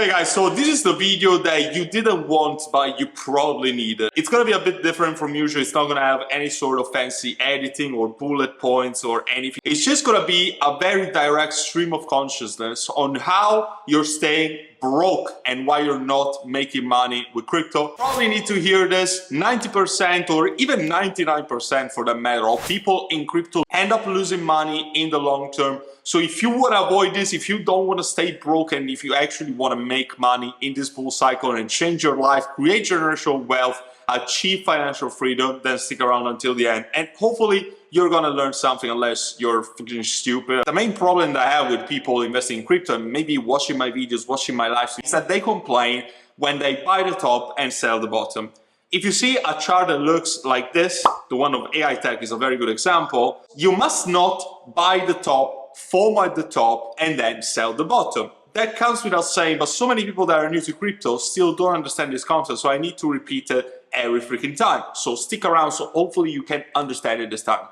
Okay guys, so this is the video that you didn't want but you probably needed. It's gonna be a bit different from usual. It's not gonna have any sort of fancy editing or bullet points or anything. It's just gonna be a very direct stream of consciousness on how you're staying broke and why you're not making money with crypto. Probably need to hear this. 90% or even 99% for that matter of people in crypto end up losing money in the long term. So if you want to avoid this, if you don't want to stay broke, and if you actually want to make money in this bull cycle and change your life, create generational wealth, achieve financial freedom, then stick around until the end. And hopefully you're gonna learn something, unless you're fucking stupid. The main problem that I have with people investing in crypto and maybe watching my videos, watching my live streams, is that they complain when they buy the top and sell the bottom. If you see a chart that looks like this, the one of AI Tech is a very good example, you must not buy the top, FOMO at the top, and then sell the bottom. That comes without saying, but so many people that are new to crypto still don't understand this concept, so I need to repeat it every freaking time. So stick around, so hopefully you can understand it this time.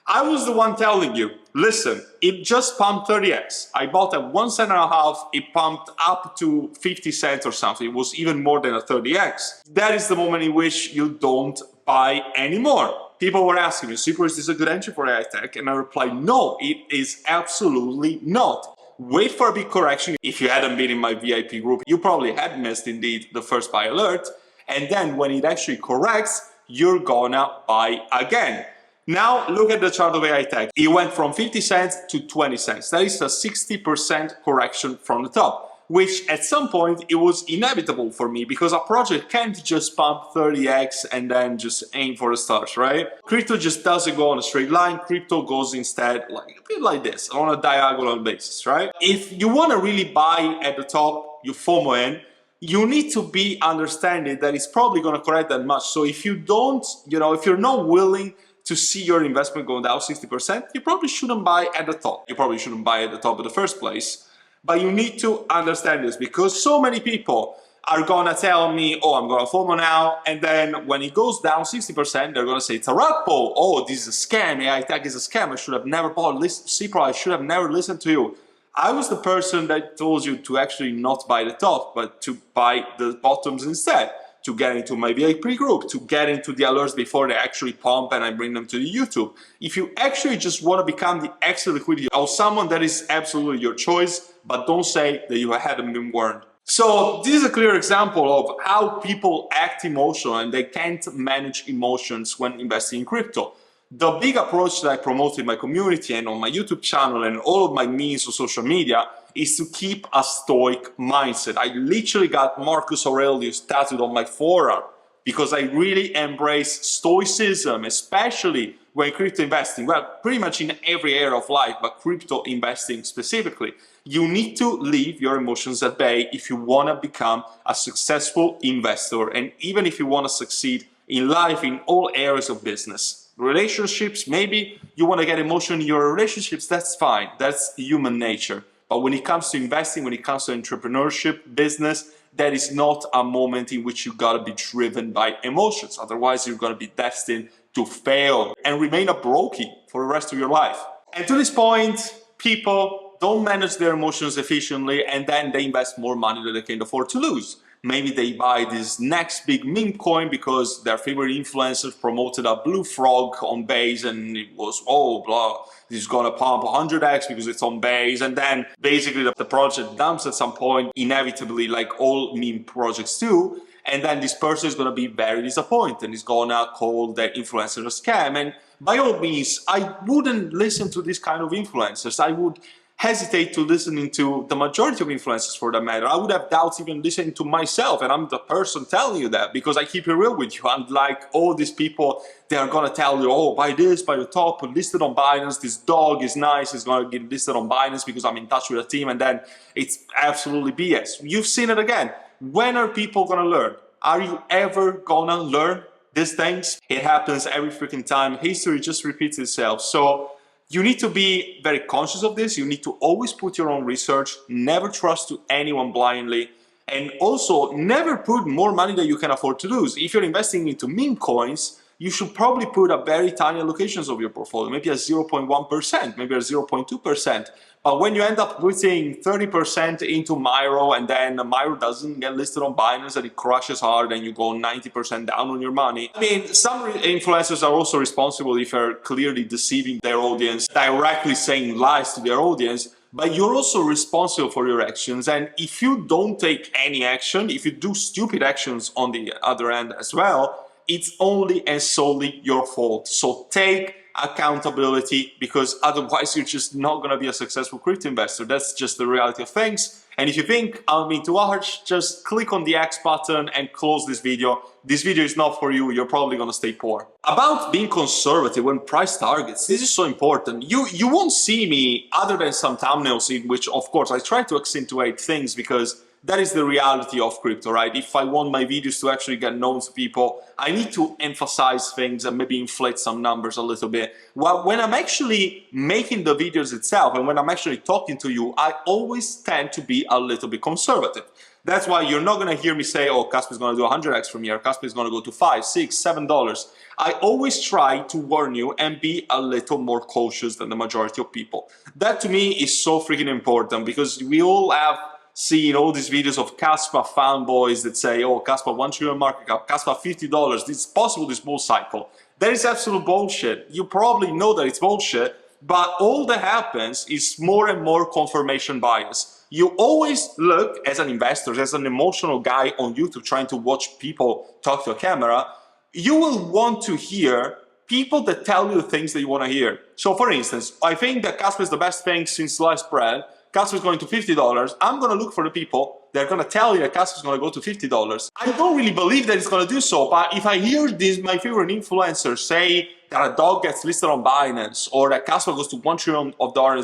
I was the one telling you, listen, it just pumped 30x. I bought at 1.5 cents, it pumped up to 50 cents or something. It was even more than a 30x. That is the moment in which you don't buy anymore. People were asking me, Super, is this a good entry for AI Tech? And I replied, no, it is absolutely not. Wait for a big correction. If you hadn't been in my VIP group, you probably had missed indeed the first buy alert. And then when it actually corrects, you're gonna buy again. Now look at the chart of AI Tech. It went from 50 cents to 20 cents. That is a 60% correction from the top, which at some point it was inevitable for me, because a project can't just pump 30x and then just aim for the stars, right? Crypto just doesn't go on a straight line. Crypto goes instead like a bit like this, on a diagonal basis, right? If you want to really buy at the top, you FOMO in, you need to be understanding that it's probably going to correct that much. So if you don't, if you're not willing to see your investment go down 60%, you probably shouldn't buy at the top. You probably shouldn't buy at the top in the first place. But you need to understand this, because so many people are gonna tell me, oh, I'm gonna FOMO now, and then when it goes down 60%, they're gonna say it's a rug pull. Oh, this is a scam. AI Tech is a scam. I should have never bought. CPRO, I should have never listened to you. I was the person that told you to actually not buy the top, but to buy the bottoms instead, to get into my VIP group, to get into the alerts before they actually pump and I bring them to the YouTube. If you actually just want to become the extra liquidity of someone, that is absolutely your choice, but don't say that you hadn't been warned. So this is a clear example of how people act emotional and they can't manage emotions when investing in crypto. The big approach that I promote in my community and on my YouTube channel and all of my means of social media is to keep a stoic mindset. I literally got Marcus Aurelius tattooed on my forearm because I really embrace stoicism, especially when crypto investing. Well, pretty much in every area of life, but crypto investing specifically. You need to leave your emotions at bay if you want to become a successful investor, and even if you want to succeed in life in all areas of business. Relationships, maybe you want to get emotional in your relationships, that's fine, that's human nature. But when it comes to investing, when it comes to entrepreneurship, business, that is not a moment in which you gotta be driven by emotions. Otherwise, you're gonna be destined to fail and remain a brokey for the rest of your life. And to this point, people don't manage their emotions efficiently, and then they invest more money than they can afford to lose. Maybe they buy this next big meme coin because their favorite influencers promoted a blue frog on base, and it was, oh, blah, this is gonna pump 100x because it's on base. And then basically the project dumps at some point, inevitably, like all meme projects do. And then this person is gonna be very disappointed. He's gonna call that influencer a scam. And by all means, I wouldn't listen to this kind of influencers. I would hesitate to listening to the majority of influencers for that matter. I would have doubts even listening to myself, and I'm the person telling you that because I keep it real with you. Unlike all these people, they are gonna tell you, oh, buy this, buy the top, listed on Binance, this dog is nice, it's gonna get listed on Binance because I'm in touch with a team, and then it's absolutely BS. You've seen it again. When are people gonna learn? Are you ever gonna learn these things? It happens every freaking time. History just repeats itself. So you need to be very conscious of this. You need to always put your own research, never trust to anyone blindly, and also never put more money than you can afford to lose. If you're investing into meme coins, you should probably put a very tiny allocations of your portfolio, maybe a 0.1%, maybe a 0.2%. But when you end up putting 30% into Miro and then Miro doesn't get listed on Binance and it crashes hard and you go 90% down on your money. I mean, some influencers are also responsible if they're clearly deceiving their audience, directly saying lies to their audience, but you're also responsible for your actions. And if you don't take any action, if you do stupid actions on the other end as well, it's only and solely your fault. So take accountability, because otherwise you're just not going to be a successful crypto investor. That's just the reality of things. And if you think I'm being too harsh, just click on the X button and close this video. This video is not for you. You're probably going to stay poor. About being conservative when price targets, this is so important. You won't see me other than some thumbnails in which, of course, I try to accentuate things because that is the reality of crypto, right? If I want my videos to actually get known to people, I need to emphasize things and maybe inflate some numbers a little bit. Well, when I'm actually making the videos itself and when I'm actually talking to you, I always tend to be a little bit conservative. That's why you're not going to hear me say, oh, Casper is going to do 100x from here. Casper is going to go to $5, $6, $7. I always try to warn you and be a little more cautious than the majority of people. That to me is so freaking important, because we all have seeing all these videos of Casper fanboys that say, oh, Casper 1 trillion market cap, Casper $50, this is possible, this bull cycle. That is absolute bullshit. You probably know that it's bullshit, but all that happens is more and more confirmation bias. You always look, as an investor, as an emotional guy on YouTube trying to watch people talk to a camera, you will want to hear people that tell you the things that you want to hear. So for instance, I think that Casper is the best thing since sliced bread. Casper is going to $50, I'm going to look for the people that are going to tell you that Casper is going to go to $50. I don't really believe that it's going to do so, but if I hear this, my favorite influencers say that a dog gets listed on Binance or that Casper goes to $1 trillion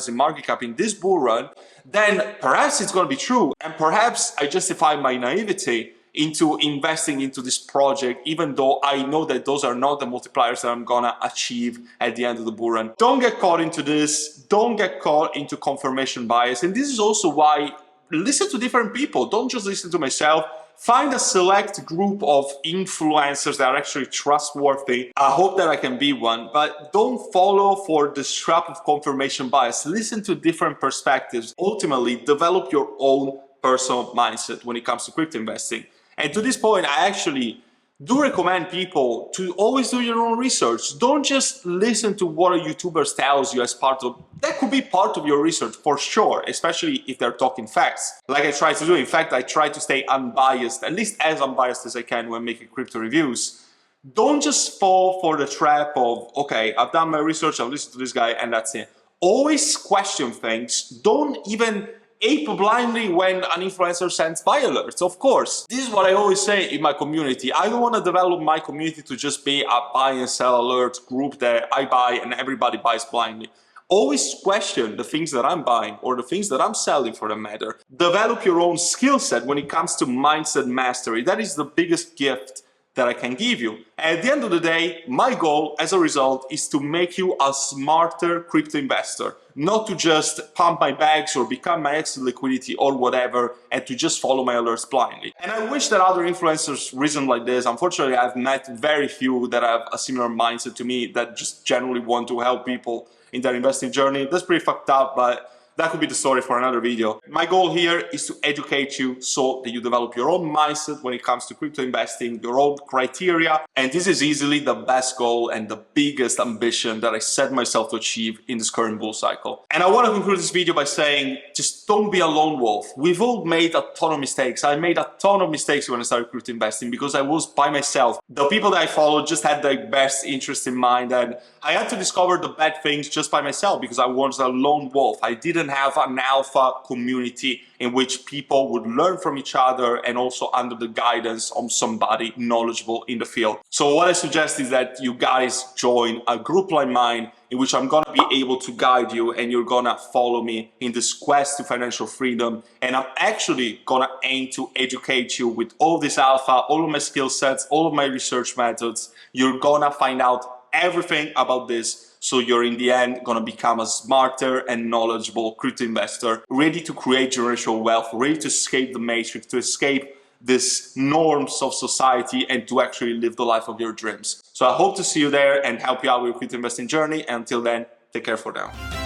in market cap in this bull run, then perhaps it's going to be true. And perhaps I justify my naivety into investing into this project, even though I know that those are not the multipliers that I'm gonna achieve at the end of the bull run. Don't get caught into this. Don't get caught into confirmation bias. And this is also why listen to different people. Don't just listen to myself. Find a select group of influencers that are actually trustworthy. I hope that I can be one, but don't follow for the trap of confirmation bias. Listen to different perspectives. Ultimately, develop your own personal mindset when it comes to crypto investing. And to this point, I actually do recommend people to always do your own research. Don't just listen to what a YouTuber tells you as part of, that could be part of your research for sure, especially if they're talking facts, like I try to do. In fact, I try to stay unbiased, at least as unbiased as I can when making crypto reviews. Don't just fall for the trap of, okay, I've done my research, I've listened to this guy, and that's it. Always question things. Don't even ape blindly when an influencer sends buy alerts, of course. This is what I always say in my community. I don't want to develop my community to just be a buy and sell alerts group that I buy and everybody buys blindly. Always question the things that I'm buying or the things that I'm selling for that matter. Develop your own skill set when it comes to mindset mastery. That is the biggest gift that I can give you. And at the end of the day, my goal as a result is to make you a smarter crypto investor, not to just pump my bags or become my exit liquidity or whatever and to just follow my alerts blindly. And I wish that other influencers reason like this. Unfortunately, I've met very few that have a similar mindset to me that just generally want to help people in their investing journey. That's pretty fucked up, but that could be the story for another video. My goal here is to educate you so that you develop your own mindset when it comes to crypto investing, your own criteria. And this is easily the best goal and the biggest ambition that I set myself to achieve in this current bull cycle. And I want to conclude this video by saying, just don't be a lone wolf. We've all made a ton of mistakes. I made a ton of mistakes when I started crypto investing because I was by myself. The people that I followed just had their best interest in mind, and I had to discover the bad things just by myself because I was a lone wolf. I didn't have an alpha community in which people would learn from each other and also under the guidance of somebody knowledgeable in the field. So what I suggest is that you guys join a group like mine in which I'm gonna be able to guide you and you're gonna follow me in this quest to financial freedom. And I'm actually gonna aim to educate you with all this alpha, all of my skill sets, all of my research methods. You're gonna find out everything about this. So you're in the end gonna become a smarter and knowledgeable crypto investor, ready to create generational wealth, ready to escape the matrix, to escape these norms of society and to actually live the life of your dreams. So So I hope to see you there and help you out with your crypto investing journey. And until then, take care for now.